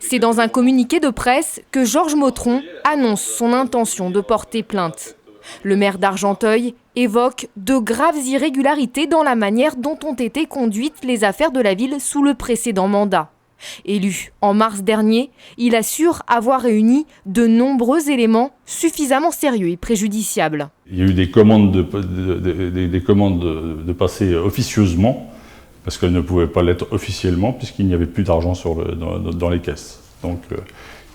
C'est dans un communiqué de presse que Georges Motron annonce son intention de porter plainte. Le maire d'Argenteuil évoque de graves irrégularités dans la manière dont ont été conduites les affaires de la ville sous le précédent mandat. Élu en mars dernier, il assure avoir réuni de nombreux éléments suffisamment sérieux et préjudiciables. Il y a eu des commandes de passer officieusement, parce qu'elles ne pouvaient pas l'être officiellement, puisqu'il n'y avait plus d'argent dans les caisses. Donc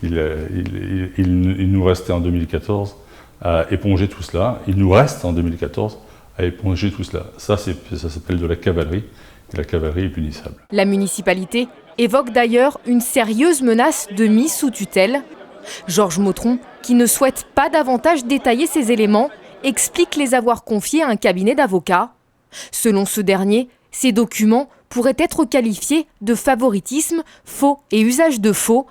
il nous restait en 2014 à éponger tout cela. Il nous reste en 2014 à éponger tout cela. Ça s'appelle de la cavalerie, et la cavalerie est punissable. La municipalité évoque d'ailleurs une sérieuse menace de mise sous tutelle. Georges Motron, qui ne souhaite pas davantage détailler ces éléments, explique les avoir confiés à un cabinet d'avocats. Selon ce dernier, ces documents pourraient être qualifiés de favoritisme, faux et usage de faux,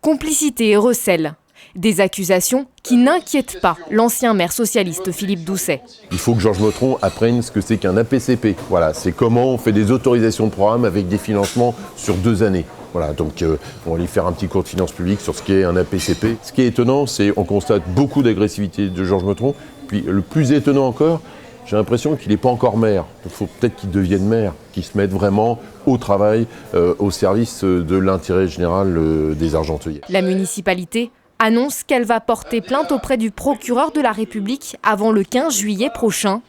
complicité et recel. Des accusations qui n'inquiètent pas l'ancien maire socialiste Philippe Doucet. Il faut que Georges Motron apprenne ce que c'est qu'un APCP. Voilà, c'est comment on fait des autorisations de programme avec des financements sur 2 années. Voilà, donc on va lui faire un petit cours de finances publiques sur ce qu'est un APCP. Ce qui est étonnant, c'est qu'on constate beaucoup d'agressivité de Georges Motron. Puis le plus étonnant encore, j'ai l'impression qu'il n'est pas encore maire. Il faut peut-être qu'il devienne maire, qu'il se mette vraiment au travail, au service de l'intérêt général des Argenteuillais. La municipalité annonce qu'elle va porter plainte auprès du procureur de la République avant le 15 juillet prochain.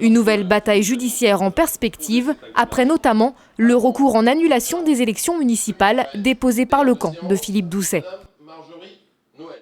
Une nouvelle bataille judiciaire en perspective, après notamment le recours en annulation des élections municipales déposé par le camp de Philippe Doucet.